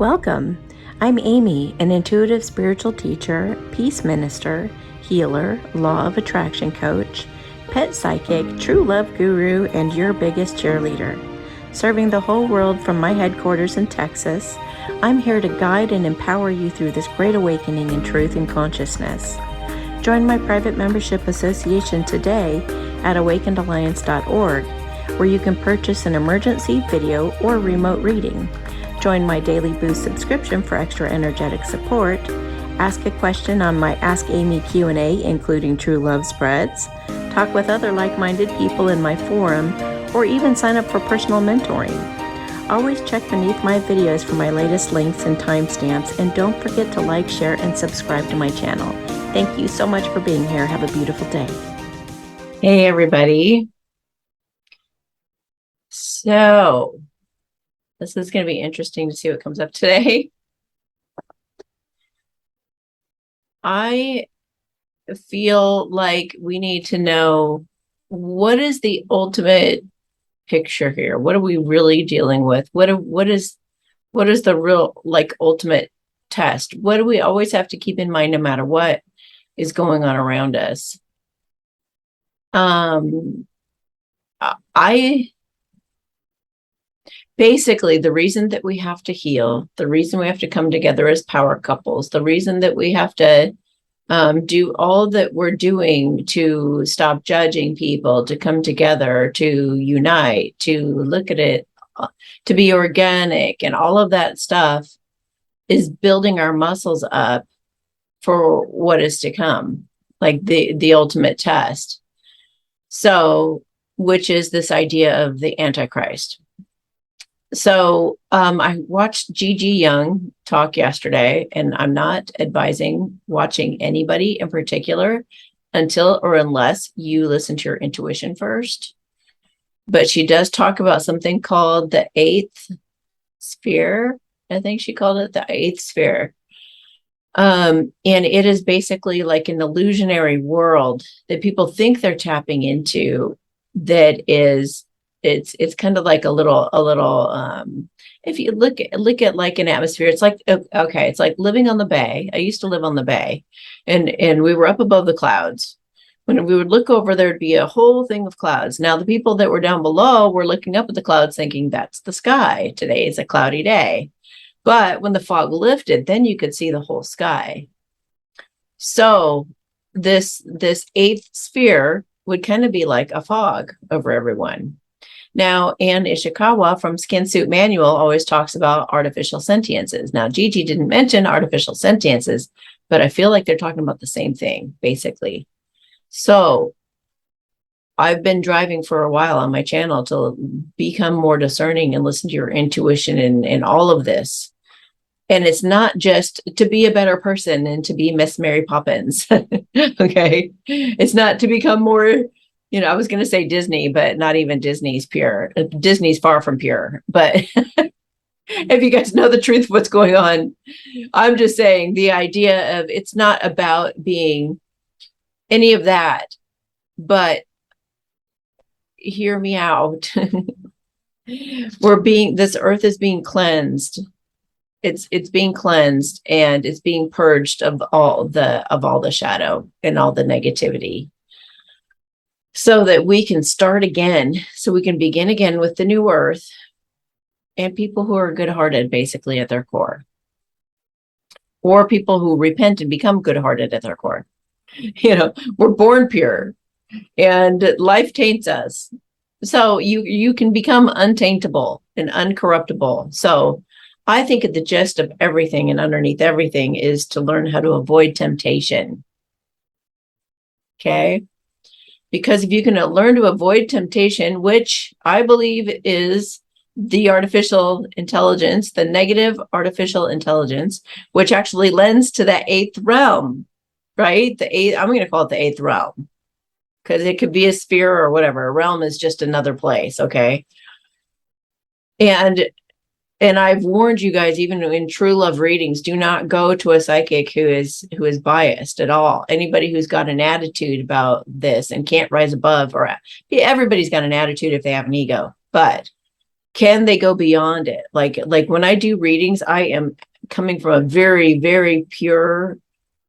Welcome. I'm Amy, an intuitive spiritual teacher, peace minister, healer, law of attraction coach, pet psychic, true love guru, and your biggest cheerleader. Serving the whole world from my headquarters in Texas, I'm here to guide and empower you through this great awakening in truth and consciousness. Join my private membership association today at awakenedalliance.org, where you can purchase an emergency video or remote reading. Join my Daily Boost subscription for extra energetic support. Ask a question on my Ask Amy Q&A, including True Love Spreads. Talk with other like-minded people in my forum, or even sign up for personal mentoring. Always check beneath my videos for my latest links and timestamps, and don't forget to like, share, and subscribe to my channel. Thank you so much for being here. Have a beautiful day. Hey, everybody. So, this is going to be interesting to see what comes up today. I feel like we need to know, what is the ultimate picture here? What are we really dealing with? What is the real, like, ultimate test? What do we always have to keep in mind no matter what is going on around us? Basically, the reason that we have to heal, the reason we have to come together as power couples, the reason that we have to do all that we're doing to stop judging people, to come together, to unite, to look at it, to be organic, and all of that stuff is building our muscles up for what is to come, like the ultimate test. So, which is this idea of the Antichrist. So I watched Gigi Young talk yesterday, and I'm not advising watching anybody in particular until or unless you listen to your intuition first. But she does talk about something called the eighth sphere. I think she called it the eighth sphere. And it is basically like an illusionary world that people think they're tapping into, that is, it's kind of like a little if you look at like an atmosphere, it's like, okay, it's like living on the bay. I used to live on the bay, and we were up above the clouds. When we would look over, there'd be a whole thing of clouds. Now the people that were down below were looking up at the clouds thinking that's the sky. Today is a cloudy day. But when the fog lifted, then you could see the whole sky. So this eighth sphere would kind of be like a fog over everyone. Now, Anne Ishikawa from Skin Suit Manual always talks about artificial sentiences. Now, Gigi didn't mention artificial sentiences, but I feel like they're talking about the same thing, basically. So I've been driving for a while on my channel to become more discerning and listen to your intuition and all of this. And it's not just to be a better person and to be Miss Mary Poppins. Okay. It's not to become more, I was going to say Disney, but not even Disney's pure. Disney's far from pure. But if you guys know the truth of what's going on, I'm just saying the idea of, it's not about being any of that, but hear me out. This earth is being cleansed. It's being cleansed, and it's being purged of all the shadow and all the negativity, so that we can start again, so we can begin again with the new earth and people who are good-hearted, basically, at their core, or people who repent and become good-hearted at their core. We're born pure, and life taints us. So you can become untaintable and uncorruptible. So I think the gist of everything and underneath everything is to learn how to avoid temptation. Okay? Because if you can learn to avoid temptation, which I believe is the artificial intelligence, the negative artificial intelligence, which actually lends to that eighth realm, right? I'm going to call it the eighth realm, because it could be a sphere or whatever. A realm is just another place, okay? And I've warned you guys, even in true love readings, do not go to a psychic who is biased at all. Anybody who's got an attitude about this and can't rise above, or everybody's got an attitude if they have an ego, but can they go beyond it? Like when I do readings, I am coming from a very, very pure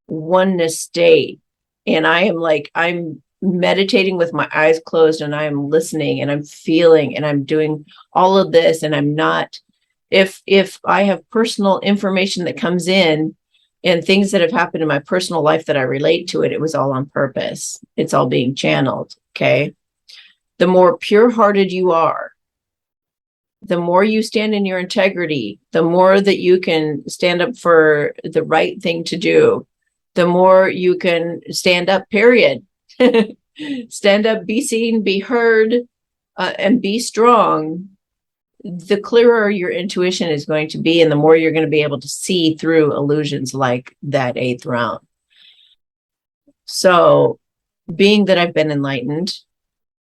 oneness state. And I am like, I'm meditating with my eyes closed and I am listening and I'm feeling and I'm doing all of this. And I'm not, if I have personal information that comes in and things that have happened in my personal life that I relate to it, it was all on purpose. It's all being channeled. Okay. The more pure-hearted you are, the more you stand in your integrity, the more that you can stand up for the right thing to do, the more you can stand up, period. Stand up, be seen, be heard, and be strong. The clearer your intuition is going to be, and the more you're going to be able to see through illusions like that eighth round. So, being that I've been enlightened,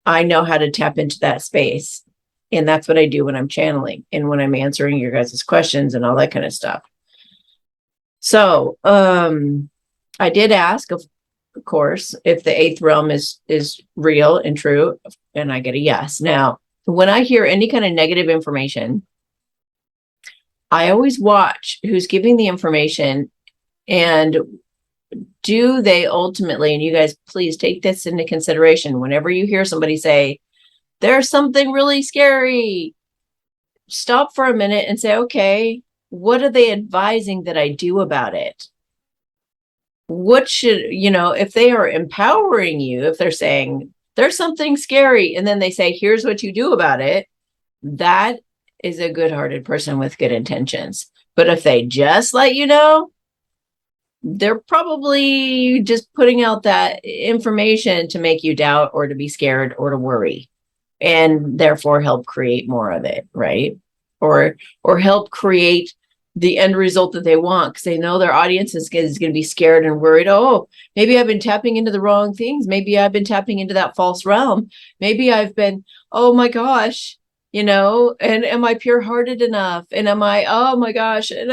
I know how to tap into that space. And that's what I do when I'm channeling and when I'm answering your guys' questions and all that kind of stuff. So, I did ask, of course, if the eighth realm is real and true, and I get a yes. Now, when I hear any kind of negative information, I always watch who's giving the information and do they ultimately, and you guys please take this into consideration whenever you hear somebody say, there's something really scary, stop for a minute and say, okay, what are they advising that I do about it? What should, if they are empowering you, if they're saying there's something scary, and then they say, here's what you do about it, that is a good-hearted person with good intentions. But if they just let you know, they're probably just putting out that information to make you doubt or to be scared or to worry, and therefore help create more of it, right? Or help create the end result that they want, because they know their audience is going to be scared and worried. Oh, maybe I've been tapping into the wrong things. Maybe I've been tapping into that false realm. Maybe I've been, oh my gosh, and am I pure-hearted enough? And am I, oh my gosh, and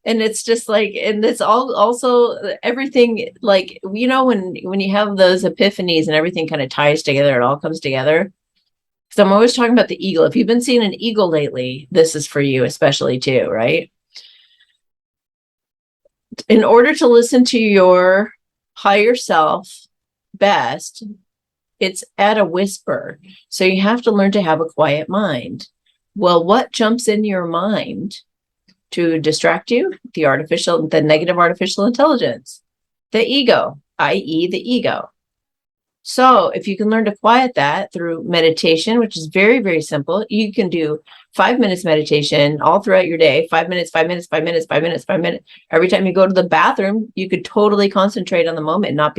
it's just like, and it's all also everything, like, when you have those epiphanies and everything kind of ties together, it all comes together. Because I'm always talking about the eagle. If you've been seeing an eagle lately, this is for you especially too, right? In order to listen to your higher self best, it's at a whisper. So you have to learn to have a quiet mind. Well, what jumps in your mind to distract you? The negative artificial intelligence, the ego, i.e. the ego. So if you can learn to quiet that through meditation, which is very, very simple, you can do 5 minutes meditation all throughout your day, 5 minutes, 5 minutes, 5 minutes, 5 minutes, 5 minutes. Every time you go to the bathroom, you could totally concentrate on the moment, not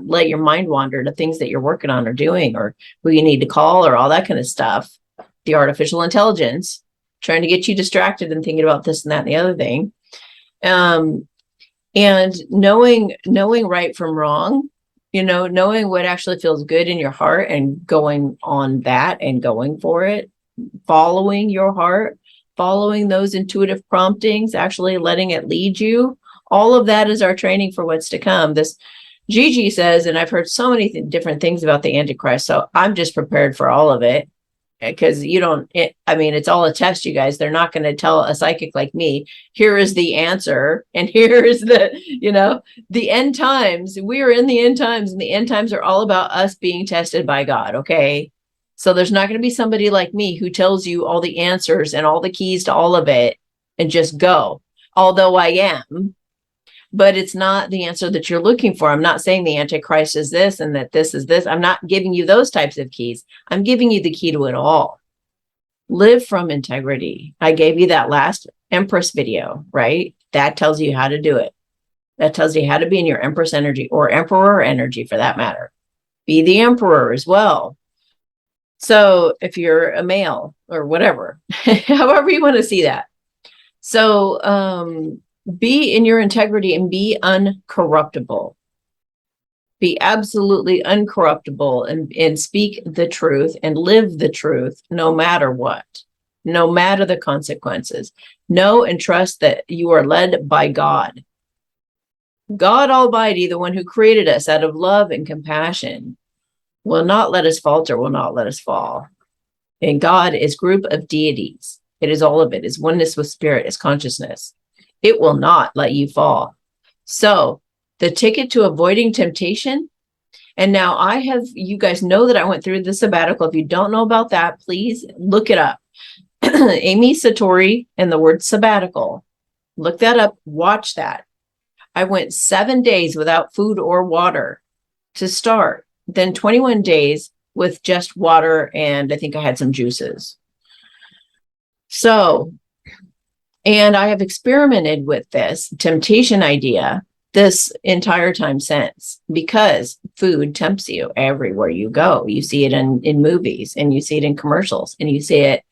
let your mind wander to things that you're working on or doing or who you need to call or all that kind of stuff. The artificial intelligence trying to get you distracted and thinking about this and that and the other thing. And knowing right from wrong, knowing what actually feels good in your heart and going on that and going for it, following your heart, following those intuitive promptings, actually letting it lead you. All of that is our training for what's to come. This Gigi says, and I've heard so many different things about the Antichrist, so I'm just prepared for all of it. Because it's all a test, you guys. They're not going to tell a psychic like me, here is the answer, and here is the end times. We are in the end times, and the end times are all about us being tested by God, okay? So there's not going to be somebody like me who tells you all the answers and all the keys to all of it and just go. Although I am, but it's not the answer that you're looking for. I'm not saying the Antichrist is this and that this is this. I'm not giving you those types of keys. I'm giving you the key to it all. Live from integrity. I gave you that last Empress video, right? That tells you how to do it. That tells you how to be in your Empress energy or Emperor energy for that matter. Be the Emperor as well. So if you're a male or whatever, however you want to see that. So, be in your integrity and be uncorruptible. Be absolutely uncorruptible and speak the truth and live the truth no matter what, no matter the consequences. Know and trust that you are led by God. God Almighty, the one who created us out of love and compassion, will not let us falter, will not let us fall. And God is group of deities. It is all of it. It's oneness with spirit, is consciousness. It will not let you fall. So the ticket to avoiding temptation. And now I have, you guys know that I went through the sabbatical. If you don't know about that, please look it up. Amy Satori and the word sabbatical. Look that up. Watch that. I went 7 days without food or water to start. Then 21 days with just water. And I think I had some juices. So, and I have experimented with this temptation idea this entire time since, because food tempts you everywhere you go. You see it in movies, and you see it in commercials, and you see it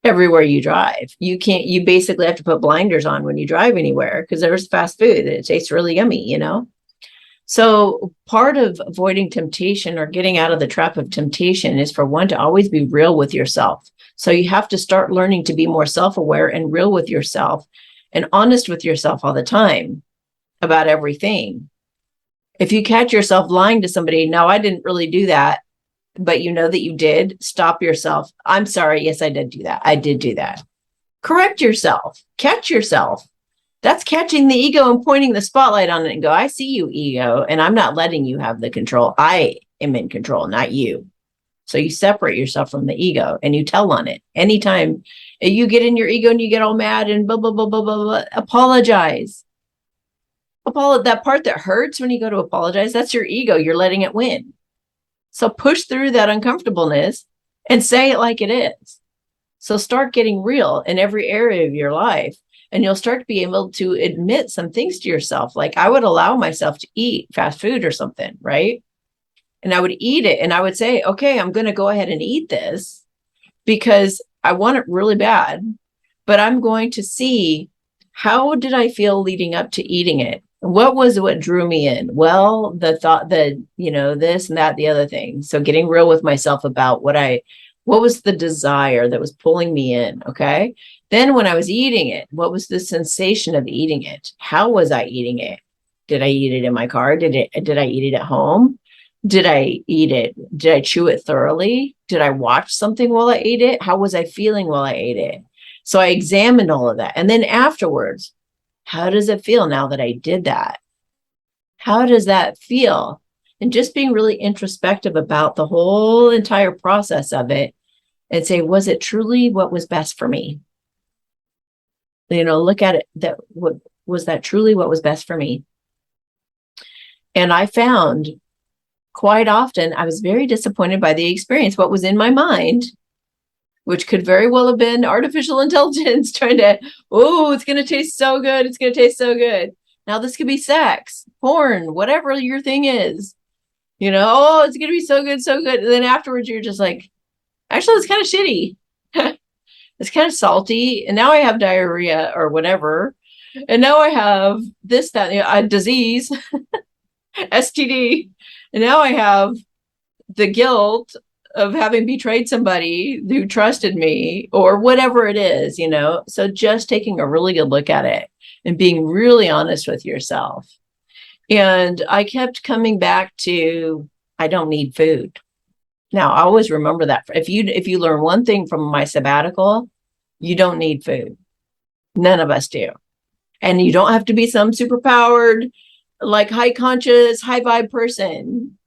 everywhere you drive. You basically have to put blinders on when you drive anywhere, because there's fast food and it tastes really yummy, you know? So part of avoiding temptation or getting out of the trap of temptation is for one to always be real with yourself. So you have to start learning to be more self-aware and real with yourself and honest with yourself all the time about everything. If you catch yourself lying to somebody, no, I didn't really do that, but you know that you did, stop yourself. I'm sorry. Yes, I did do that. I did do that. Correct yourself. Catch yourself. That's catching the ego and pointing the spotlight on it and go, I see you, ego, and I'm not letting you have the control. I am in control, not you. So you separate yourself from the ego and you tell on it. Anytime you get in your ego and you get all mad and blah, blah, blah, blah, blah, blah, apologize. That part that hurts when you go to apologize, that's your ego. You're letting it win. So push through that uncomfortableness and say it like it is. So start getting real in every area of your life, and you'll start to be able to admit some things to yourself. Like I would allow myself to eat fast food or something, right? And I would eat it and I would say, okay, I'm going to go ahead and eat this because I want it really bad, but I'm going to see, how did I feel leading up to eating it? What drew me in? Well, the thought that, this and that, the other thing. So getting real with myself about what was the desire that was pulling me in? Okay. Then when I was eating it, what was the sensation of eating it? How was I eating it? Did I eat it in my car? Did I eat it at home? Did I eat it? Did I chew it thoroughly? Did I watch something while I ate it? How was I feeling while I ate it? So I examined all of that. And then afterwards, how does it feel now that I did that? How does that feel? And just being really introspective about the whole entire process of it and say, was it truly what was best for me? Look at it. Was that truly what was best for me? And I found quite often I was very disappointed by the experience. What was in my mind, which could very well have been artificial intelligence trying to, it's going to taste so good. It's going to taste so good. Now this could be sex, porn, whatever your thing is, it's going to be so good, so good. And then afterwards you're just like, actually, it's kind of shitty. It's kind of salty. And now I have diarrhea or whatever. And now I have this, that, a disease, STD. And now I have the guilt of having betrayed somebody who trusted me or whatever it is, So just taking a really good look at it and being really honest with yourself. And I kept coming back to, I don't need food. Now, I always remember that. If you learn one thing from my sabbatical, you don't need food. None of us do. And you don't have to be some superpowered, like high conscious, high vibe person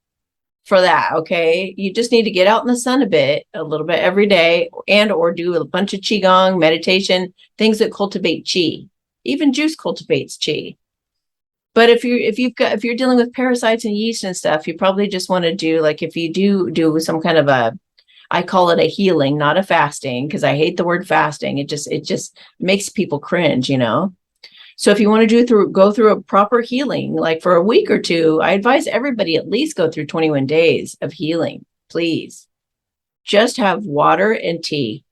for that. Okay. You just need to get out in the sun a little bit every day, and or do a bunch of qigong, meditation, things that cultivate qi. Even juice cultivates qi. But if you're dealing with parasites and yeast and stuff, you probably just want to do, like, if you do some kind of I call it a healing, not a fasting, because I hate the word fasting. It just makes people cringe, So if you want to go through a proper healing, like for a week or two, I advise everybody at least go through 21 days of healing, please. Just have water and tea.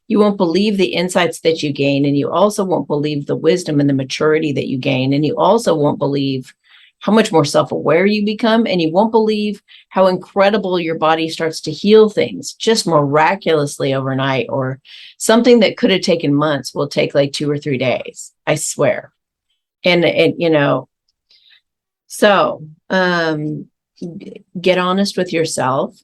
You won't believe the insights that you gain, and you also won't believe the wisdom and the maturity that you gain, and you also won't believe how much more self-aware you become, and you won't believe how incredible your body starts to heal things just miraculously overnight, or something that could have taken months will take like 2 or 3 days, I swear. And so get honest with yourself.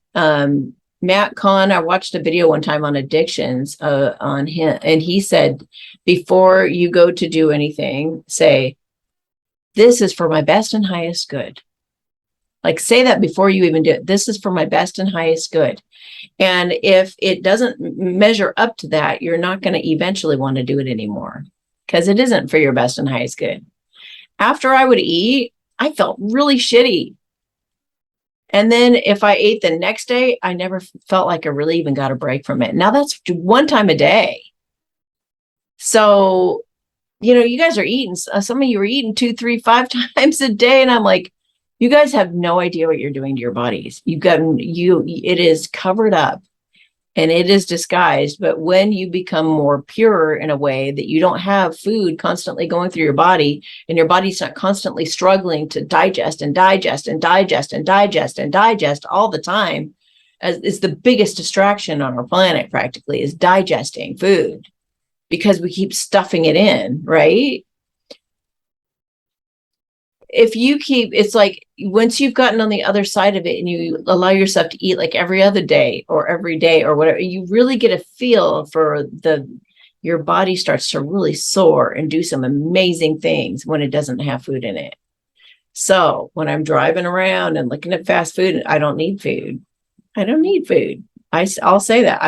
Matt Kahn, I watched a video one time on addictions on him, and he said, before you go to do anything, say, this is for my best and highest good. Like, say that before you even do it. This is for my best and highest good. And if it doesn't measure up to that, you're not going to eventually want to do it anymore, because it isn't for your best and highest good. After I would eat, I felt really shitty. And then if I ate the next day, I never felt like I really even got a break from it. Now that's one time a day. So, you guys are eating, some of you are eating 2, 3, 5 times a day. And I'm like, you guys have no idea what you're doing to your bodies. It is covered up and it is disguised. But when you become more pure in a way that you don't have food constantly going through your body, and your body's not constantly struggling to digest and digest and digest and digest and digest all the time, as is the biggest distraction on our planet, practically, is digesting food, because we keep stuffing it in, right? It's like once you've gotten on the other side of it and you allow yourself to eat like every other day or every day or whatever, you really get a feel for your body starts to really soar and do some amazing things when it doesn't have food in it. So when I'm driving around and looking at fast food, I don't need food. I don't need food. I'll say that.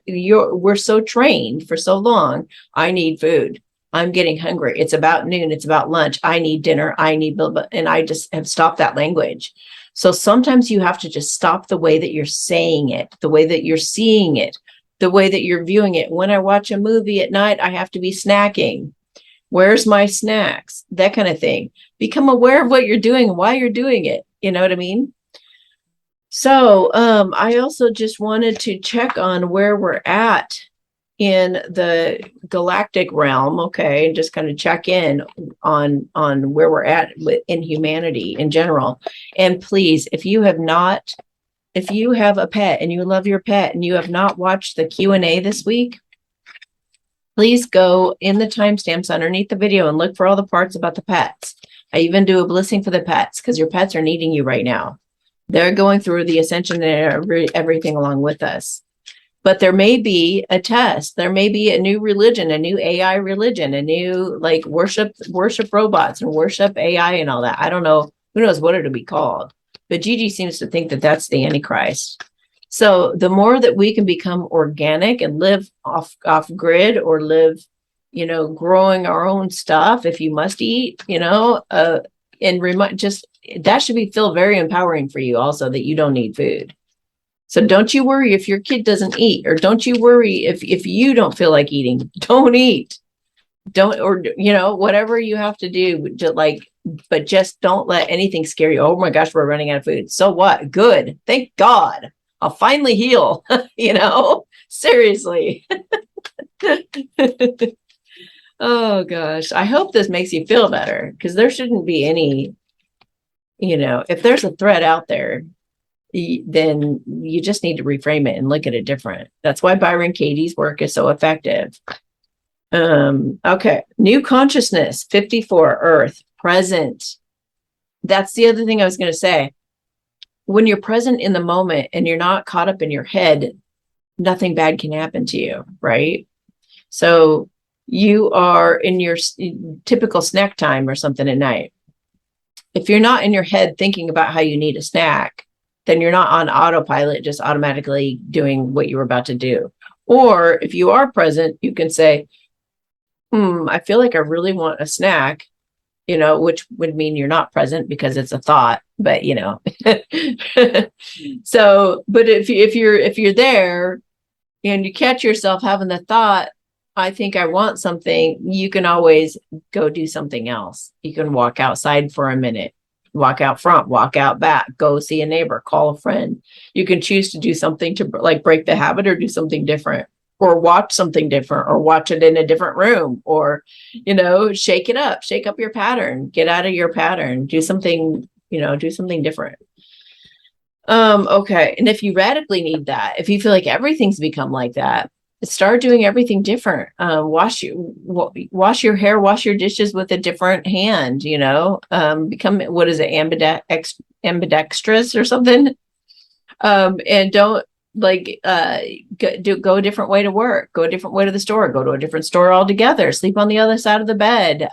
We're so trained for so long. I need food. I'm getting hungry. It's about noon. It's about lunch. I need dinner. And I just have stopped that language. So sometimes you have to just stop the way that you're saying it, the way that you're seeing it, the way that you're viewing it. When I watch a movie at night, I have to be snacking. Where's my snacks? That kind of thing. Become aware of what you're doing and why you're doing it. You know what I mean? So I also just wanted to check on where we're at in the galactic realm, okay, and just kind of check in on where we're at in humanity in general. And please, if you have a pet and you love your pet and you have not watched the Q&A this week, please go in the timestamps underneath the video and look for all the parts about the pets. I even do a blessing for the pets, because your pets are needing you right now. They're going through the ascension and everything along with us. But there may be a test. There may be a new religion, a new AI religion, a new like worship robots and worship AI and all that. I don't know. Who knows what it'll be called? But Gigi seems to think that that's the Antichrist. So the more that we can become organic and live off grid, or live, growing our own stuff, if you must eat, and just that should feel very empowering for you also, that you don't need food. So don't you worry if your kid doesn't eat, or don't you worry if you don't feel like eating. Don't eat. Whatever you have to do, but just don't let anything scare you. Oh my gosh, we're running out of food. So what? Good. Thank God. I'll finally heal. Seriously. Oh gosh. I hope this makes you feel better, because there shouldn't be any, if there's a threat out there, then you just need to reframe it and look at it different. That's why Byron Katie's work is so effective. Okay. New consciousness, 54, Earth, present. That's the other thing I was going to say. When you're present in the moment and you're not caught up in your head, nothing bad can happen to you, right? So you are in your typical snack time or something at night. If you're not in your head thinking about how you need a snack, then you're not on autopilot, just automatically doing what you were about to do. Or if you are present, you can say, I feel like I really want a snack, which would mean you're not present because it's a thought, but so, but if you're there and you catch yourself having the thought, I think I want something, you can always go do something else. You can walk outside for a minute. Walk out front, walk out back, go see a neighbor, call a friend. You can choose to do something to break the habit, or do something different, or watch something different, or watch it in a different room, or, shake it up, shake up your pattern, get out of your pattern, do something different. Okay. And if you radically need that, if you feel like everything's become like that, start doing everything different. Wash your hair, wash your dishes with a different hand, become, what is it, ambidextrous or something. And don't go a different way to work, go a different way to the store, go to a different store altogether, sleep on the other side of the bed,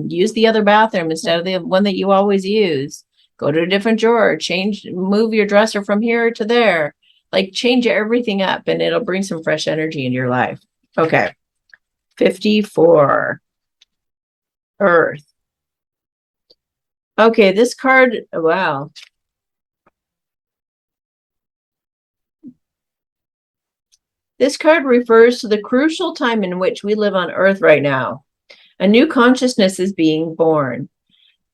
use the other bathroom instead of the one that you always use, go to a different drawer, move your dresser from here to there, like change everything up, and it'll bring some fresh energy into your life. Okay. 54. Earth. Okay, this card, wow. This card refers to the crucial time in which we live on Earth right now. A new consciousness is being born.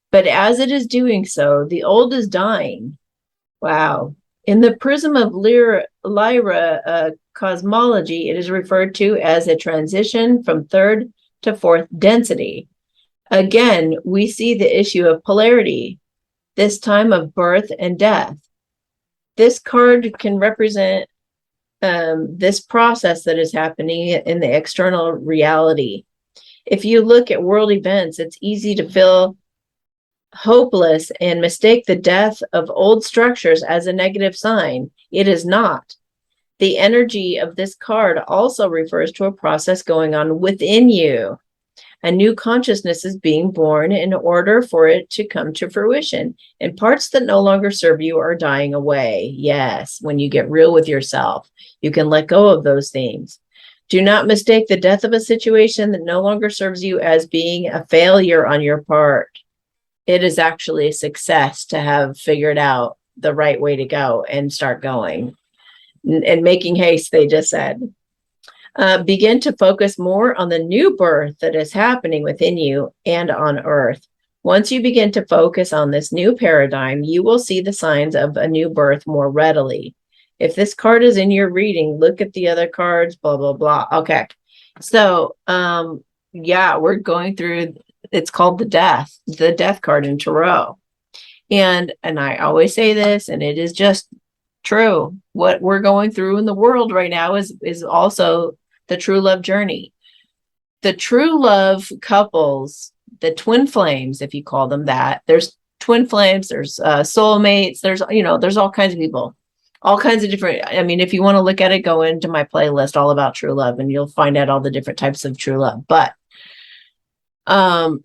But as it is doing so, the old is dying. Wow. In the prism of Lyra cosmology, it is referred to as a transition from third to fourth density. Again, we see the issue of polarity, this time of birth and death. This card can represent this process that is happening in the external reality. If you look at world events, it's easy to feel hopeless and mistake the death of old structures as a negative sign. It is not. The energy of this card also refers to a process going on within you. A new consciousness is being born in order for it to come to fruition, and parts that no longer serve you are dying away. Yes, when you get real with yourself, you can let go of those things. Do not mistake the death of a situation that no longer serves you as being a failure on your part. It is actually a success to have figured out the right way to go and start going. And making haste, they just said. Begin to focus more on the new birth that is happening within you and on Earth. Once you begin to focus on this new paradigm, you will see the signs of a new birth more readily. If this card is in your reading, look at the other cards, blah, blah, blah. Okay. So, yeah, we're going through, it's called the death card in Tarot. And I always say this, and it is just true. What we're going through in the world right now is also the true love journey. The true love couples, the twin flames, if you call them that, there's twin flames, there's soulmates, there's all kinds of people, all kinds of different, I mean, if you want to look at it, go into my playlist all about true love and you'll find out all the different types of true love. But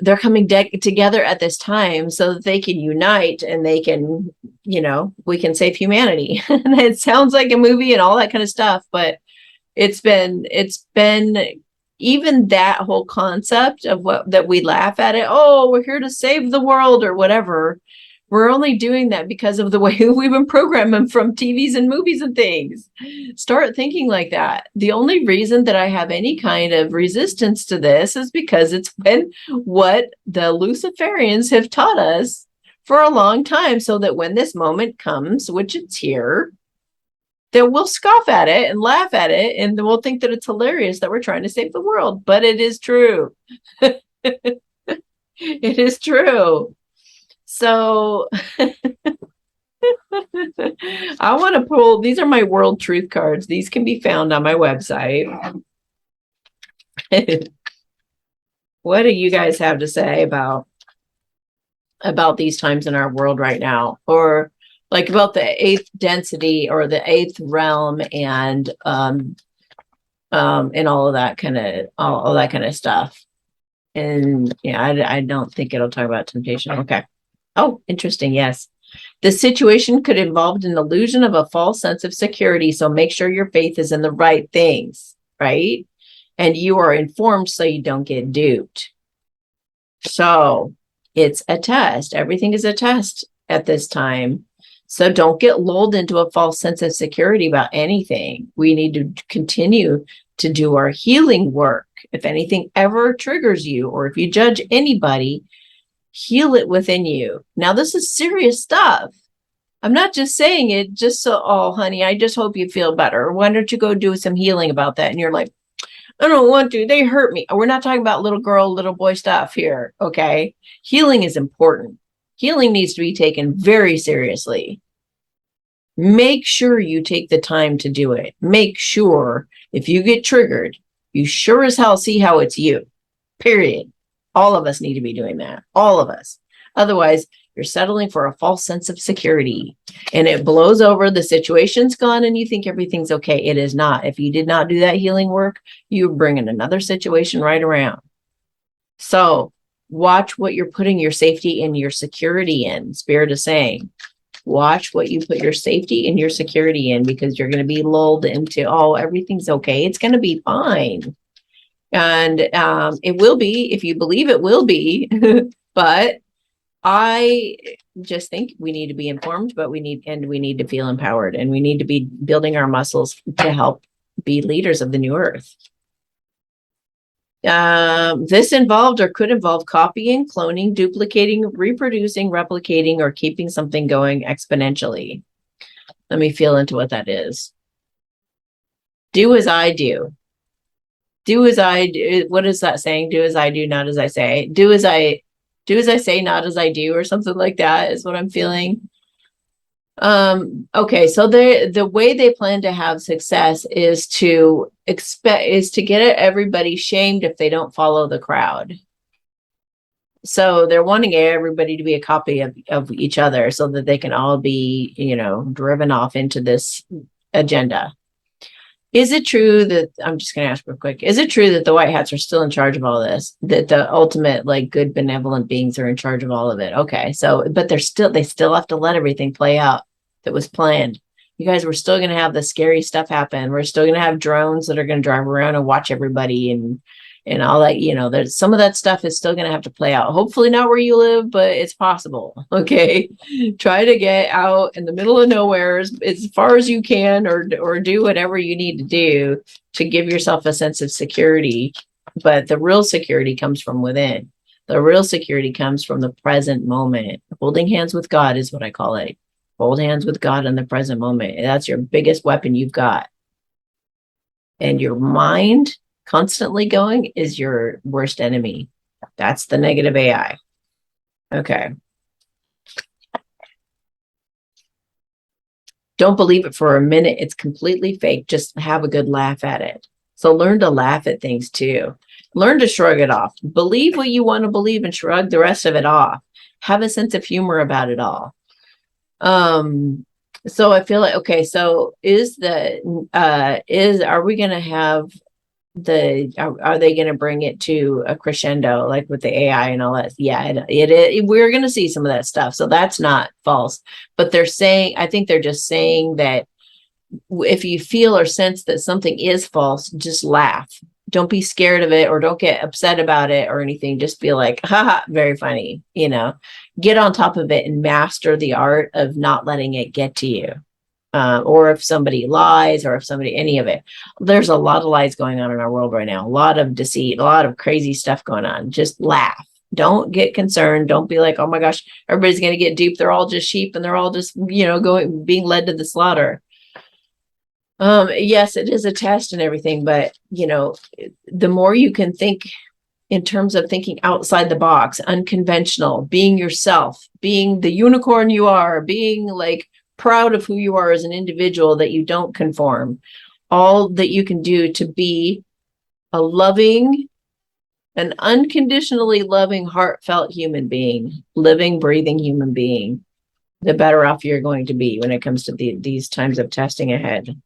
they're coming together at this time so that they can unite and they can, we can save humanity. And it sounds like a movie and all that kind of stuff, but it's been even that whole concept of that we laugh at it. Oh, we're here to save the world or whatever. We're only doing that because of the way we've been programming from TVs and movies and things. Start thinking like that. The only reason that I have any kind of resistance to this is because it's been what the Luciferians have taught us for a long time, so that when this moment comes, which it's here, that we'll scoff at it and laugh at it, and we'll think that it's hilarious that we're trying to save the world. But it is true. It is true. So I want to pull, these are my world truth cards. These can be found on my website. What do you guys have to say about these times in our world right now? Or like about the eighth density or the eighth realm and all of that kind of stuff. And yeah, I don't think it'll talk about temptation. Okay. Oh, interesting. Yes. The situation could involve an illusion of a false sense of security. So make sure your faith is in the right things, right? And you are informed so you don't get duped. So it's a test. Everything is a test at this time. So don't get lulled into a false sense of security about anything. We need to continue to do our healing work. If anything ever triggers you, or if you judge anybody, heal it within you. Now, this is serious stuff. I'm not just saying it just so, oh, honey, I just hope you feel better. Why don't you go do some healing about that? And you're like, I don't want to. They hurt me. We're not talking about little girl, little boy stuff here. Okay. Healing is important. Healing needs to be taken very seriously. Make sure you take the time to do it. Make sure if you get triggered, you sure as hell see how it's you. Period. All of us need to be doing that. All of us. Otherwise, You're settling for a false sense of security, and it blows over. The situation's gone and you think everything's okay. It is not. If you did not do that healing work, you're bringing another situation right around. So watch what you're putting your safety and your security in. Spirit is saying, watch what you put your safety and your security in, because you're going to be lulled into, oh, everything's okay. It's going to be fine. And it will be, if you believe it will be. But I just think we need to be informed, but we need to feel empowered, and we need to be building our muscles to help be leaders of the new earth. This involved or could involve copying, cloning, duplicating, reproducing, replicating, or keeping something going exponentially. Let me feel into what that is. Do as I do. Do as I do. What is that saying? Do as I do, not as I say. Do as I say, not as I do, or something like that is what I'm feeling. Okay, so the way they plan to have success is to get everybody shamed if they don't follow the crowd. So they're wanting everybody to be a copy of each other so that they can all be, driven off into this agenda. Is it true that, I'm just going to ask real quick, is it true that the white hats are still in charge of all this? That the ultimate, like, good, benevolent beings are in charge of all of it? Okay, so, but they still have to let everything play out that was planned. You guys, we're still going to have the scary stuff happen. We're still going to have drones that are going to drive around and watch everybody and all that. There's some of that stuff is still going to have to play out. Hopefully not where you live, but it's possible. Okay, try to get out in the middle of nowhere as far as you can, or do whatever you need to do to give yourself a sense of security. But the real security comes from within. The real security comes from the present moment. Holding hands with God is what I call it. Hold hands with God in the present moment. That's your biggest weapon you've got. And your mind constantly going is your worst enemy. That's the negative AI. Okay. Don't believe it for a minute. It's completely fake. Just have a good laugh at it. So learn to laugh at things too. Learn to shrug it off. Believe what you want to believe and shrug the rest of it off. Have a sense of humor about it all. So I feel like, okay, so are we going to have are they going to bring it to a crescendo, like with the AI and all that? Yeah, we're going to see some of that stuff. So that's not false, but I think they're just saying that if you feel or sense that something is false, just laugh. Don't be scared of it, or don't get upset about it or anything. Just be like, haha, very funny, get on top of it and master the art of not letting it get to you. Or if somebody lies, or if any of it. There's a lot of lies going on in our world right now, a lot of deceit, a lot of crazy stuff going on. Just laugh. Don't get concerned. Don't be like, oh my gosh, everybody's going to get duped. They're all just sheep and they're all just, being led to the slaughter. Yes, it is a test and everything, but the more you can think in terms of thinking outside the box, unconventional, being yourself, being the unicorn you are, being like proud of who you are as an individual, that you don't conform, all that you can do to be a loving, an unconditionally loving, heartfelt human being, living, breathing human being, the better off you're going to be when it comes to these times of testing ahead.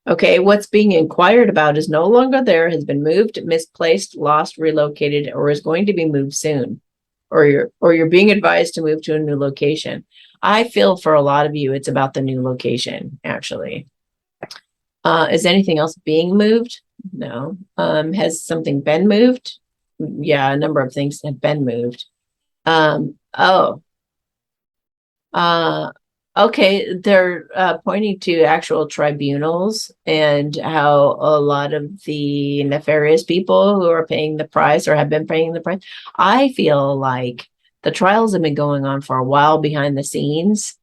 Okay, what's being inquired about is no longer there, has been moved, misplaced, lost, relocated, or is going to be moved soon. Or you're being advised to move to a new location. I feel for a lot of you, it's about the new location, actually. Is anything else being moved? No. Has something been moved? Yeah, a number of things have been moved. Okay, they're pointing to actual tribunals and how a lot of the nefarious people who are paying the price or have been paying the price. I feel like the trials have been going on for a while behind the scenes,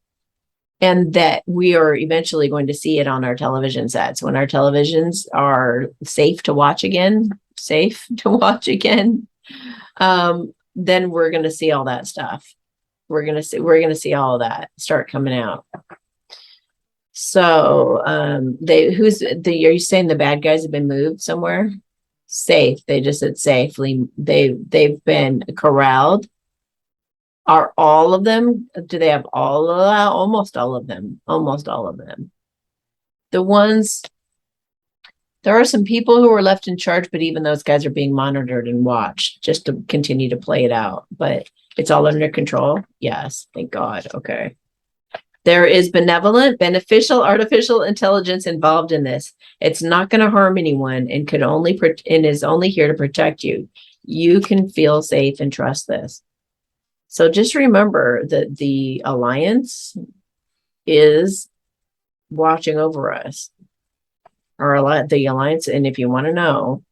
and that we are eventually going to see it on our television sets when our televisions are safe to watch again, then we're going to see all that stuff. We're going to see all of that start coming out. So, are you saying the bad guys have been moved somewhere? Safe. They just said safely. They've been corralled. Are all of them? Do they have all of that? Almost all of them. Almost all of them. The ones, there are some people who are left in charge, but even those guys are being monitored and watched just to continue to play it out. But it's all under control. Yes, thank God. Okay. There is benevolent, beneficial, artificial intelligence involved in this. It's not going to harm anyone and could only and is only here to protect you. You can feel safe and trust this. So just remember that the Alliance is watching over us. The Alliance, and if you want to know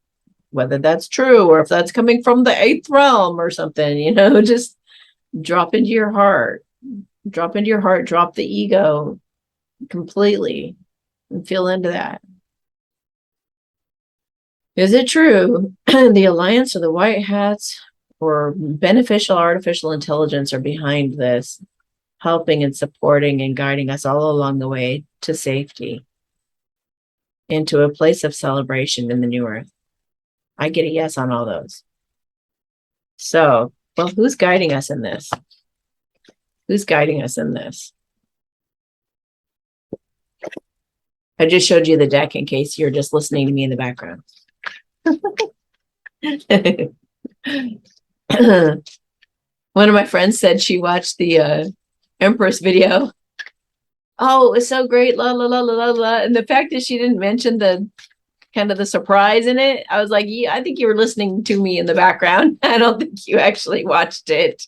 whether that's true or if that's coming from the 8th realm or something, just drop into your heart. Drop into your heart, drop the ego completely and feel into that. Is it true the Alliance or the White Hats or beneficial artificial intelligence are behind this, helping and supporting and guiding us all along the way to safety, into a place of celebration in the new earth? I get a yes on all those. So, well, who's guiding us in this? Who's guiding us in this? I just showed you the deck in case you're just listening to me in the background. One of my friends said she watched the Empress video. Oh, it was so great. La, la, la, la, la, la. And the fact that she didn't mention the kind of the surprise in it, I was like, yeah, I think you were listening to me in the background. I don't think you actually watched it.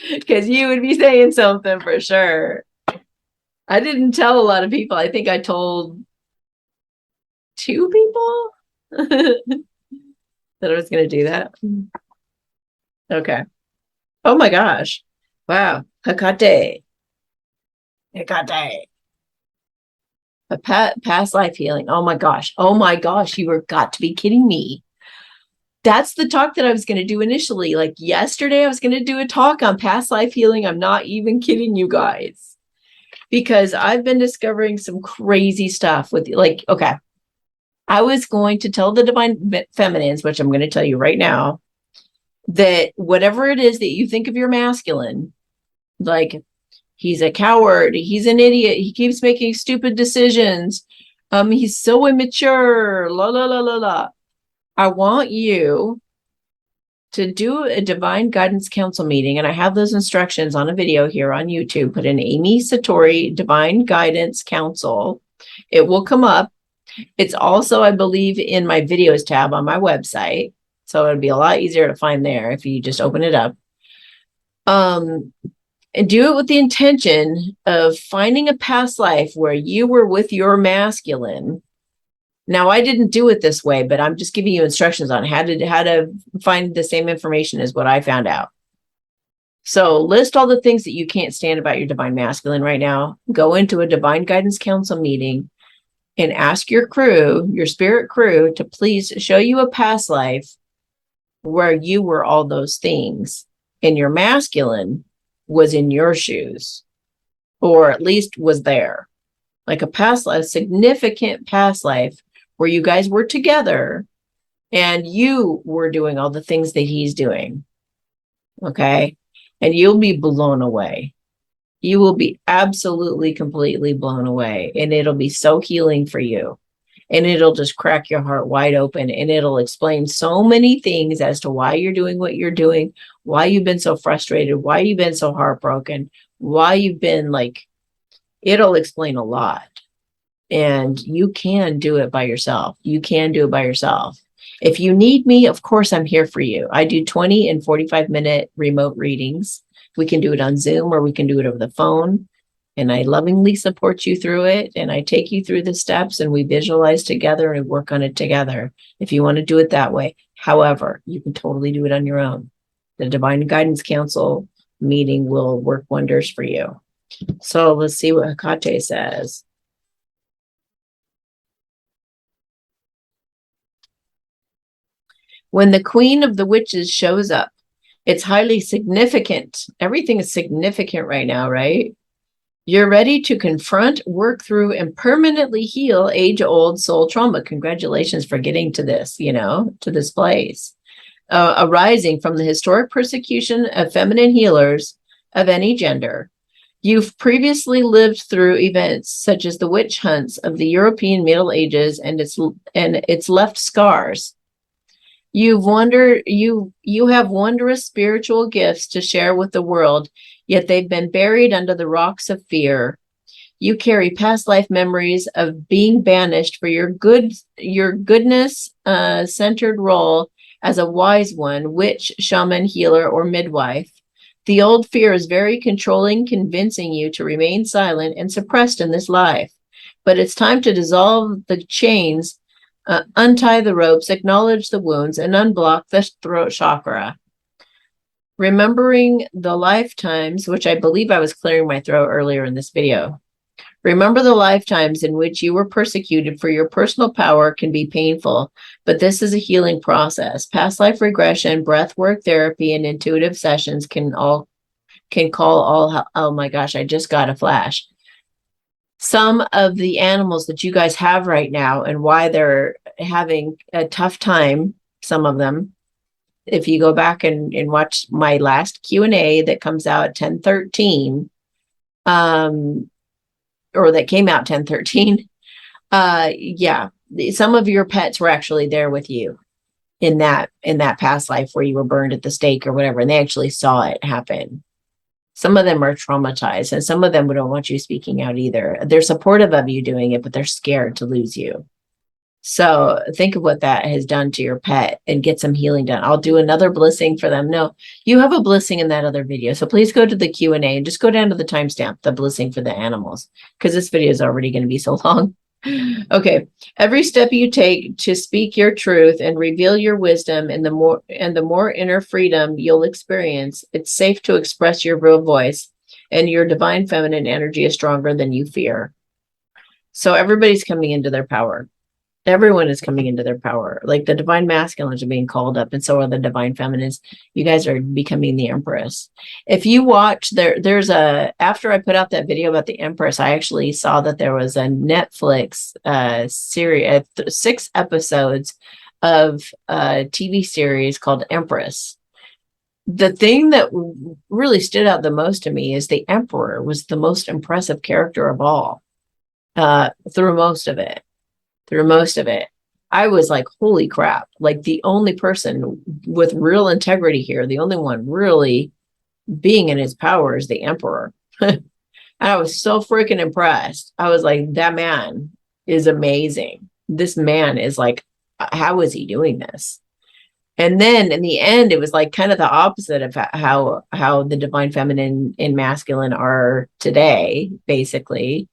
Because you would be saying something for sure. I didn't tell a lot of people. I think I told 2 people that I was going to do that. Okay. Oh my gosh. Wow. Hecate. A past life healing. Oh my gosh. Oh my gosh. You were got to be kidding me. That's the talk that I was going to do initially. Like yesterday, I was going to do a talk on past life healing. I'm not even kidding you guys, because I've been discovering some crazy stuff with, like, okay, I was going to tell the divine feminines, which I'm going to tell you right now, that whatever it is that you think of your masculine, like he's a coward, he's an idiot, he keeps making stupid decisions, he's so immature, la la la la la. I want you to do a divine guidance council meeting, and I have those instructions on a video here on YouTube. Put in Amy Satori Divine Guidance Council. It will come up. It's also, I believe, in my videos tab on my website. So it'd be a lot easier to find there if you just open it up. And do it with the intention of finding a past life where you were with your masculine. Now, I didn't do it this way, but I'm just giving you instructions on how to find the same information as what I found out. So list all the things that you can't stand about your divine masculine right now. Go into a divine guidance council meeting and ask your crew, your spirit crew, to please show you a past life where you were all those things and your masculine was in your shoes, or at least was there. Like a past life, significant past life where you guys were together and you were doing all the things that he's doing. Okay. And you'll be blown away. You will be absolutely, completely blown away. And it'll be so healing for you. And it'll just crack your heart wide open. And it'll explain so many things as to why you're doing what you're doing, why you've been so frustrated, why you've been so heartbroken, why you've been like, it'll explain a lot. And you can do it by yourself. You can do it by yourself. If you need me, of course, I'm here for you. I do 20 and 45-minute remote readings. We can do it on Zoom or we can do it over the phone. And I lovingly support you through it. And I take you through the steps and we visualize together and work on it together. If you want to do it that way. However, you can totally do it on your own. The Divine Guidance Council meeting will work wonders for you. So let's see what Hecate says. When the Queen of the Witches shows up, it's highly significant. Everything is significant right now, right? You're ready to confront, work through, and permanently heal age-old soul trauma. Congratulations for getting to this, to this place. arising from the historic persecution of feminine healers of any gender. You've previously lived through events such as the witch hunts of the European Middle Ages and its left scars. You have wondrous spiritual gifts to share with the world, yet they've been buried under the rocks of fear. You carry past life memories of being banished for your goodness centered role as a wise one, witch, shaman, healer, or midwife. The old fear is very controlling, convincing you to remain silent and suppressed in this life. But it's time to dissolve the chains, untie the ropes, acknowledge the wounds, and unblock the throat chakra. Remembering the lifetimes, which I believe I was clearing my throat earlier in this video. Remember the lifetimes in which you were persecuted for your personal power can be painful, but this is a healing process. Past life regression, breath work therapy, and intuitive sessions can call all. Oh my gosh, I just got a flash. Some of the animals that you guys have right now and why they're having a tough time, some of them, if you go back and watch my last Q&A that comes out at 10:13, or that came out 10:13, yeah, some of your pets were actually there with you in that past life where you were burned at the stake or whatever, and they actually saw it happen. Some of them are traumatized, and some of them don't want you speaking out either. They're supportive of you doing it, but they're scared to lose you. So think of what that has done to your pet and get some healing done. I'll do another blessing for them. No, you have a blessing in that other video. So please go to the Q&A and just go down to the timestamp, the blessing for the animals, because this video is already going to be so long. Okay. Every step you take to speak your truth and reveal your wisdom and the more inner freedom you'll experience, it's safe to express your real voice, and your divine feminine energy is stronger than you fear. So everybody's coming into their power. Everyone is coming into their power. Like the divine masculines are being called up, and so are the divine feminines. You guys are becoming the empress. If you watch there's after I put out that video about the empress, I actually saw that there was a Netflix series, 6 episodes of a TV series called Empress. The thing that really stood out the most to me is the emperor was the most impressive character of all, through most of it. I was like, holy crap, like the only person with real integrity here, the only one really being in his power is the emperor. And I was so freaking impressed. I was like, that man is amazing. This man is like, how is he doing this? And then in the end, it was like kind of the opposite of how the divine feminine and masculine are today, basically.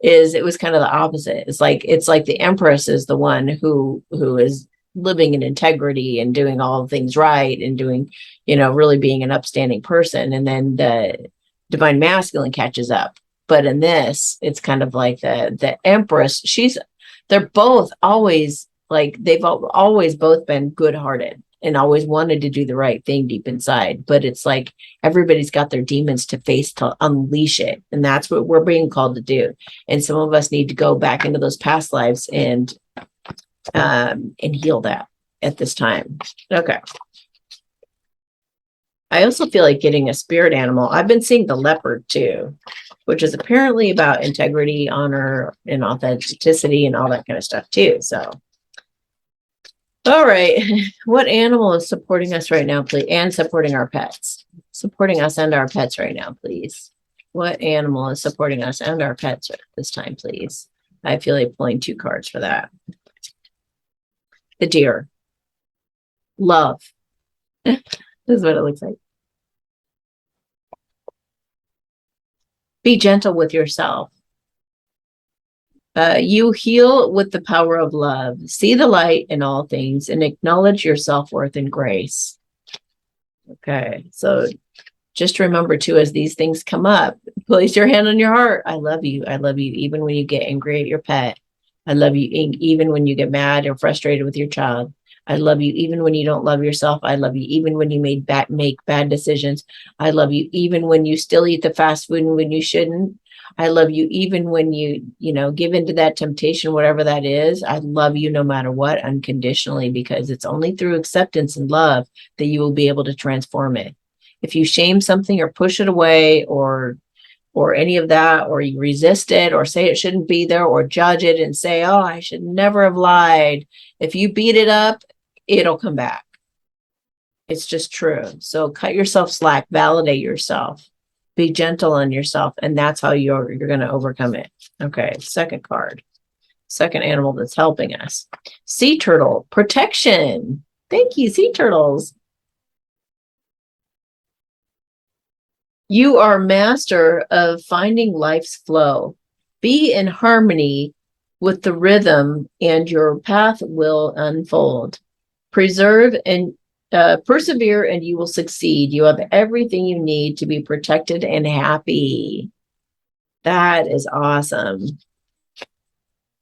It was kind of the opposite. It's like the empress is the one who is living in integrity and doing all things right and doing, really being an upstanding person. And then the divine masculine catches up. But in this, it's kind of like the empress. They're both always like, they've always both been good-hearted and always wanted to do the right thing deep inside. But it's like everybody's got their demons to face, to unleash it. And that's what we're being called to do. And some of us need to go back into those past lives and heal that at this time. Okay. I also feel like getting a spirit animal. I've been seeing the leopard too, which is apparently about integrity, honor, and authenticity and all that kind of stuff too. So, all right. What animal is supporting us right now, please? And supporting our pets. Supporting us and our pets right now, please. What animal is supporting us and our pets at this time, please? I feel like pulling 2 cards for that. The deer. Love. This is what it looks like. Be gentle with yourself. You heal with the power of love. See the light in all things and acknowledge your self-worth and grace. Okay, so just remember too, as these things come up, place your hand on your heart. I love you. I love you even when you get angry at your pet. I love you even when you get mad or frustrated with your child. I love you even when you don't love yourself. I love you even when you make bad decisions. I love you even when you still eat the fast food and when you shouldn't. I love you even when you give into that temptation, whatever that is. I love you no matter what, unconditionally, because it's only through acceptance and love that you will be able to transform it. If you shame something or push it away or any of that, or you resist it or say it shouldn't be there or judge it and say, oh, I should never have lied. If you beat it up, it'll come back. It's just true. So cut yourself slack, validate yourself. Be gentle on yourself, and that's how you're going to overcome it. Okay, second card. Second animal that's helping us. Sea turtle, protection. Thank you, sea turtles. You are master of finding life's flow. Be in harmony with the rhythm, and your path will unfold. Persevere, and you will succeed. You have everything you need to be protected and happy. That is awesome.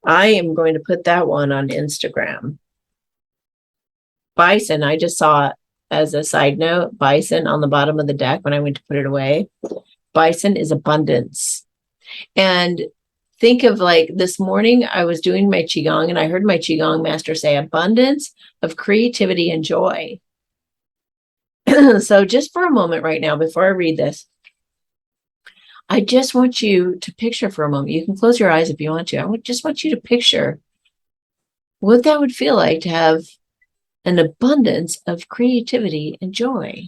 I am going to put that one on Instagram. Bison, I just saw, as a side note, bison on the bottom of the deck when I went to put it away. Bison is abundance. And think of, like, this morning I was doing my Qigong and I heard my Qigong master say abundance of creativity and joy. So just for a moment right now, before I read this, I just want you to picture for a moment. You can close your eyes if you want to. I just want you to picture what that would feel like to have an abundance of creativity and joy.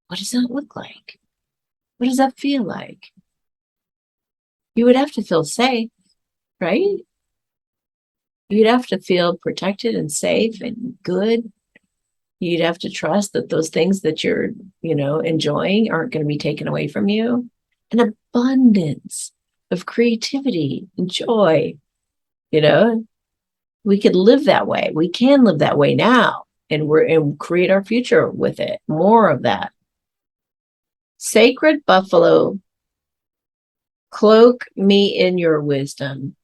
What does that look like? What does that feel like? You would have to feel safe, right? You'd have to feel protected and safe and good. You'd have to trust that those things that you're, enjoying aren't going to be taken away from you. An abundance of creativity and joy. We could live that way. We can live that way now, and create our future with it. More of that. Sacred buffalo, cloak me in your wisdom.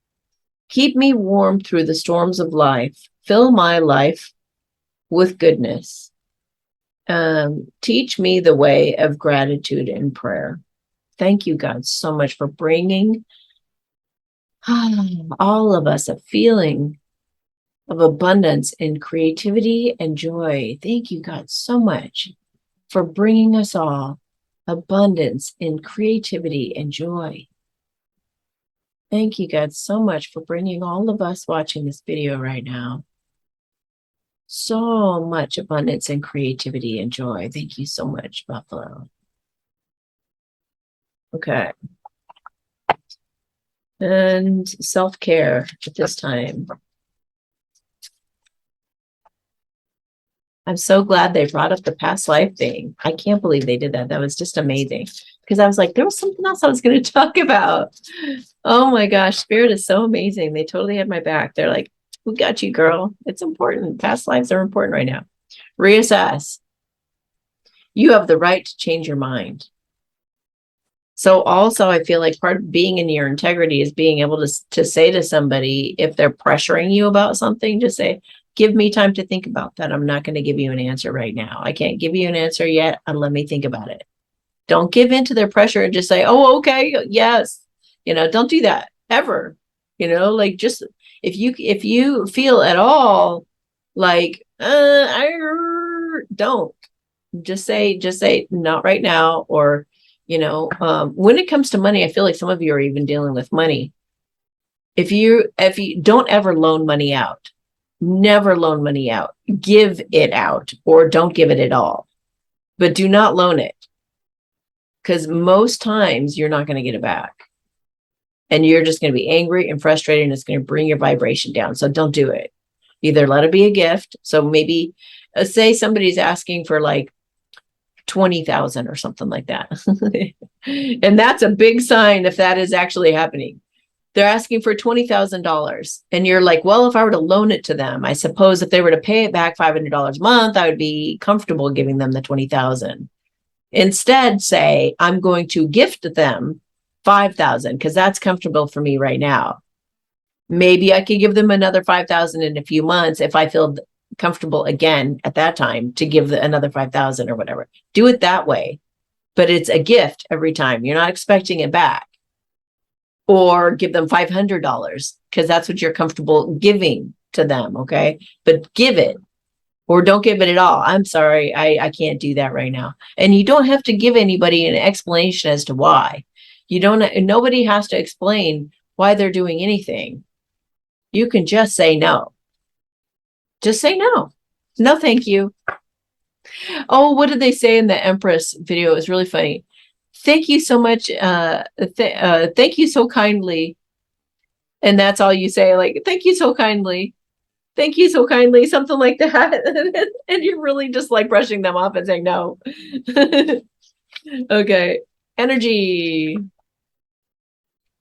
Keep me warm through the storms of life. Fill my life with goodness. Teach me the way of gratitude and prayer. Thank you, God, so much for bringing all of us a feeling of abundance and creativity and joy. Thank you, God, so much for bringing us all abundance in creativity and joy. Thank you, God, so much for bringing all of us watching this video right now so much abundance and creativity and joy. Thank you so much, Buffalo. Okay. And self-care at this time. I'm so glad they brought up the past life thing. I can't believe they did that. That was just amazing. Because I was like, there was something else I was going to talk about. Oh my gosh, Spirit is so amazing. They totally had my back. They're like, we got you, girl. It's important. Past lives are important right now. Reassess. You have the right to change your mind. So also, I feel like part of being in your integrity is being able to say to somebody, if they're pressuring you about something, just say, give me time to think about that. I'm not going to give you an answer right now. I can't give you an answer yet. Let me think about it. Don't give in to their pressure and just say, oh, okay, yes. Don't do that ever. Like, just if you feel at all like, don't. Just say not right now. Or, when it comes to money, I feel like some of you are even dealing with money. If you don't ever loan money out, never loan money out, give it out, or don't give it at all, but do not loan it, because most times you're not going to get it back, and you're just going to be angry and frustrated, and it's going to bring your vibration down. So don't do it. Either let it be a gift. So maybe say somebody's asking for like 20,000 or something like that. And that's a big sign if that is actually happening. They're asking for $20,000. And you're like, well, if I were to loan it to them, I suppose if they were to pay it back $500 a month, I would be comfortable giving them the 20,000. Instead, say, I'm going to gift them 5,000 because that's comfortable for me right now. Maybe I could give them another 5,000 in a few months if I feel comfortable again at that time to give another 5,000 or whatever. Do it that way, but it's a gift every time. You're not expecting it back. or give them $500 because that's what you're comfortable giving to them. Okay. But give it, or don't give it at all. I'm sorry. I can't do that right now. And you don't have to give anybody an explanation as to why. Nobody has to explain why they're doing anything. You can just say no. Just say no. No, thank you. Oh, what did they say in the Empress video? It was really funny. Thank you so much. Thank you so kindly. And that's all you say, like, thank you so kindly. Thank you so kindly, something like that. And you're really just like brushing them off and saying no. Okay. Energy.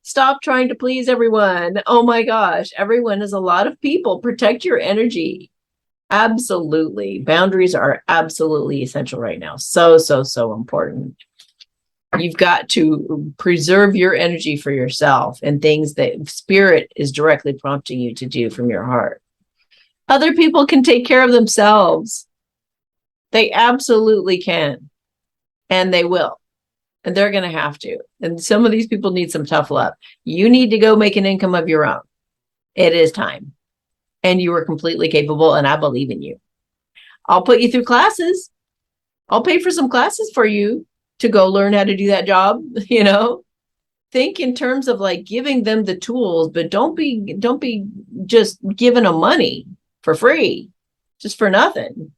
Stop trying to please everyone. Oh my gosh. Everyone is a lot of people. Protect your energy. Absolutely. Boundaries are absolutely essential right now. So, so, so important. You've got to preserve your energy for yourself and things that spirit is directly prompting you to do from your heart. Other people can take care of themselves. They absolutely can. And they will. And they're going to have to. And some of these people need some tough love. You need to go make an income of your own. It is time. And you are completely capable, and I believe in you. I'll put you through classes. I'll pay for some classes for you to go learn how to do that job. Think in terms of like giving them the tools, but don't be just giving them money for free, just for nothing,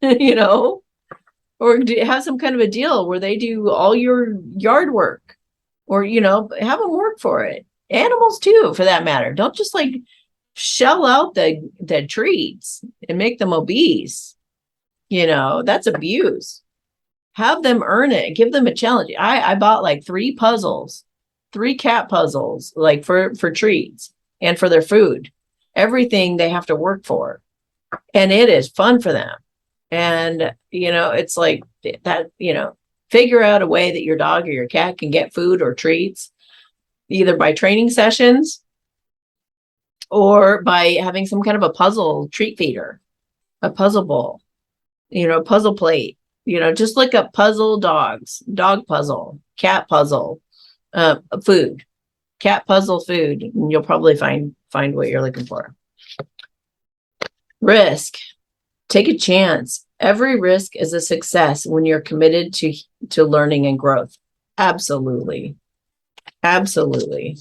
or have some kind of a deal where they do all your yard work, or, have them work for it. Animals too, for that matter. Don't just like shell out the treats and make them obese. That's abuse. Have them earn it. Give them a challenge. I bought like 3 cat puzzles, like for treats and for their food. Everything they have to work for. And it is fun for them. And, it's like that, figure out a way that your dog or your cat can get food or treats, either by training sessions or by having some kind of a puzzle treat feeder, a puzzle bowl, a puzzle plate. Just look up puzzle dogs, dog puzzle, cat puzzle, food, cat puzzle food, and you'll probably find what you're looking for. Risk. Take a chance. Every risk is a success when you're committed to learning and growth. Absolutely. Absolutely.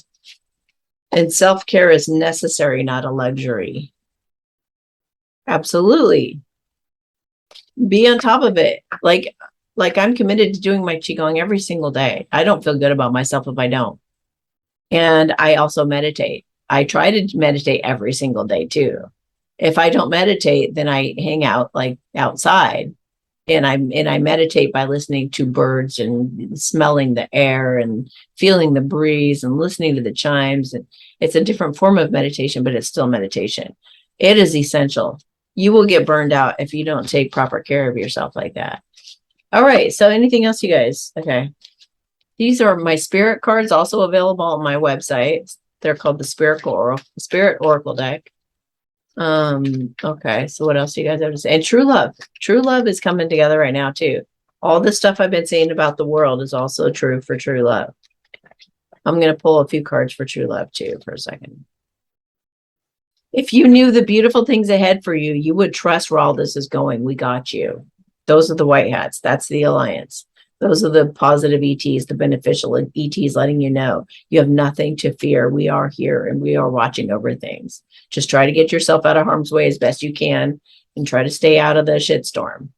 And self-care is necessary, not a luxury. Absolutely. Be on top of it. Like I'm committed to doing my Qigong every single day. I don't feel good about myself if I don't. And I also meditate. I try to meditate every single day too. If I don't meditate, then I hang out like outside, and I meditate by listening to birds and smelling the air and feeling the breeze and listening to the chimes. And it's a different form of meditation, but it's still meditation. It is essential. You will get burned out if you don't take proper care of yourself like that. All right. So anything else, you guys? Okay. These are my spirit cards, also available on my website. They're called the Spirit Oracle deck. Okay. So what else do you guys have to say? And true love. True love is coming together right now too. All the stuff I've been saying about the world is also true for true love. I'm going to pull a few cards for true love too for a second. If you knew the beautiful things ahead for you, you would trust where all this is going. We got you. Those are the white hats. That's the alliance. Those are the positive ETs, the beneficial ETs letting you know you have nothing to fear. We are here and we are watching over things. Just try to get yourself out of harm's way as best you can and try to stay out of the shitstorm.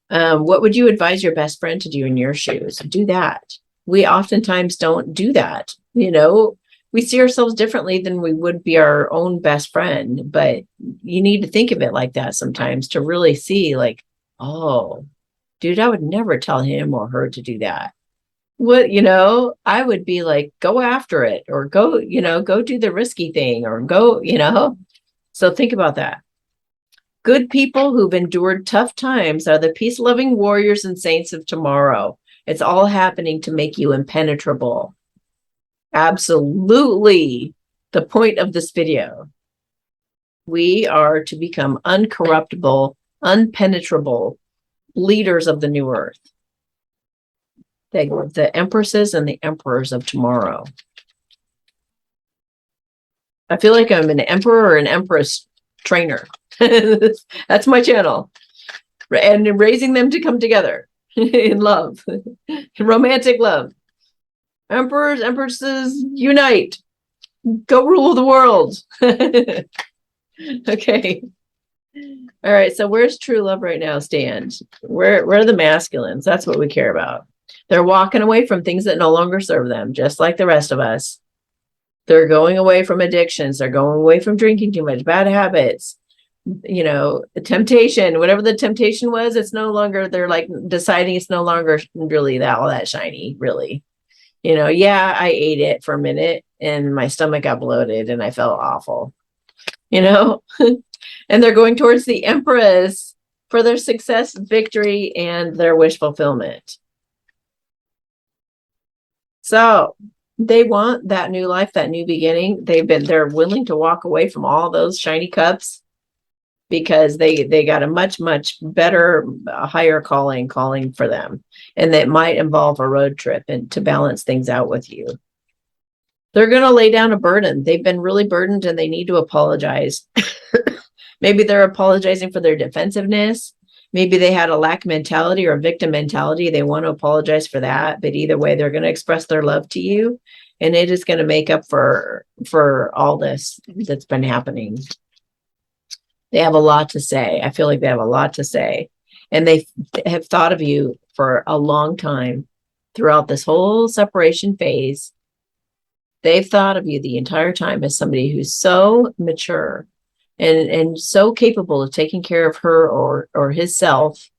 What would you advise your best friend to do in your shoes? Do that. We oftentimes don't do that. We see ourselves differently than we would be our own best friend, but you need to think of it like that sometimes to really see like, oh, dude, I would never tell him or her to do that. What, I would be like, go after it, or go do the risky thing, or go, so think about that. Good people who've endured tough times are the peace-loving warriors and saints of tomorrow. It's all happening to make you impenetrable. Absolutely the point of this video. We are to become uncorruptible, unpenetrable leaders of the new earth. The empresses and the emperors of tomorrow. I feel like I'm an emperor or an empress trainer. That's my channel. And raising them to come together in love, in romantic love. Emperors, empresses, unite. Go rule the world. Okay. All right. So where's true love right now stand? Where are the masculines? That's what we care about. They're walking away from things that no longer serve them, just like the rest of us. They're going away from addictions. They're going away from drinking too much, bad habits, you know, temptation, whatever the temptation was, it's no longer, they're like deciding it's no longer really that all that shiny, really. You know, yeah, I ate it for a minute and my stomach got bloated and I felt awful, you know. And they're going towards the Empress for their success, victory, and their wish fulfillment. So they want that new life, that new beginning. They're willing to walk away from all those shiny cups because they got a much better, higher calling for them, and that might involve a road trip and to balance things out with you. They're going to lay down a burden. They've been really burdened and they need to apologize. Maybe they're apologizing for their defensiveness. Maybe they had a lack mentality or a victim mentality. They want to apologize for that, but either way, they're going to express their love to you, and it is going to make up for all this that's been happening. They have a lot to say. I feel like they have a lot to say, and they have thought of you for a long time throughout this whole separation phase. They've thought of you the entire time as somebody who's so mature and so capable of taking care of her or his self,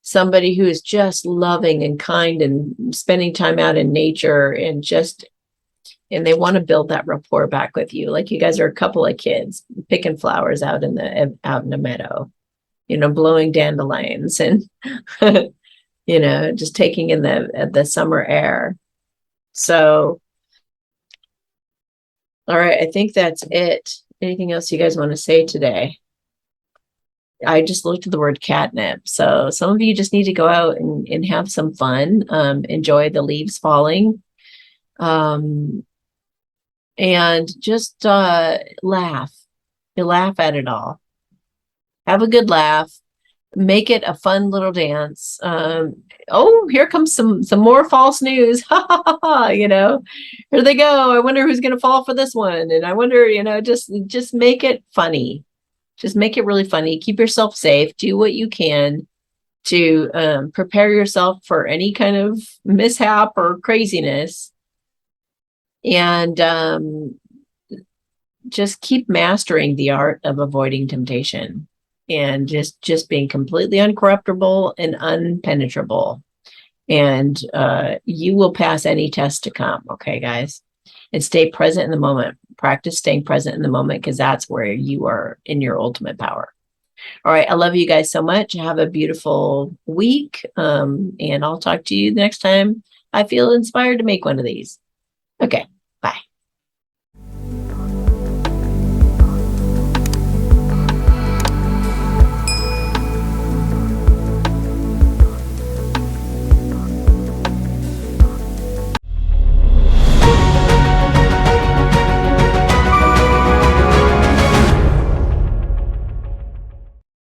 somebody who is just loving and kind and spending time out in nature and they want to build that rapport back with you. Like you guys are a couple of kids picking flowers out in the meadow, you know, blowing dandelions and, you know, just taking in the summer air. So, all right, I think that's it. Anything else you guys want to say today? I just looked at the word catnip. So some of you just need to go out and have some fun, enjoy the leaves falling, and just laugh. You laugh at it all. Have a good laugh. Make it a fun little dance. Oh, here comes some more false news. You know, here they go. I wonder who's going to fall for this one. And I wonder, you know, just make it funny. Just make it really funny. Keep yourself safe. Do what you can to prepare yourself for any kind of mishap or craziness. And just keep mastering the art of avoiding temptation and just being completely uncorruptible and unpenetrable. And you will pass any test to come. Okay, guys? And stay present in the moment. Practice staying present in the moment, because that's where you are in your ultimate power. All right. I love you guys so much. Have a beautiful week. And I'll talk to you next time I feel inspired to make one of these. Okay.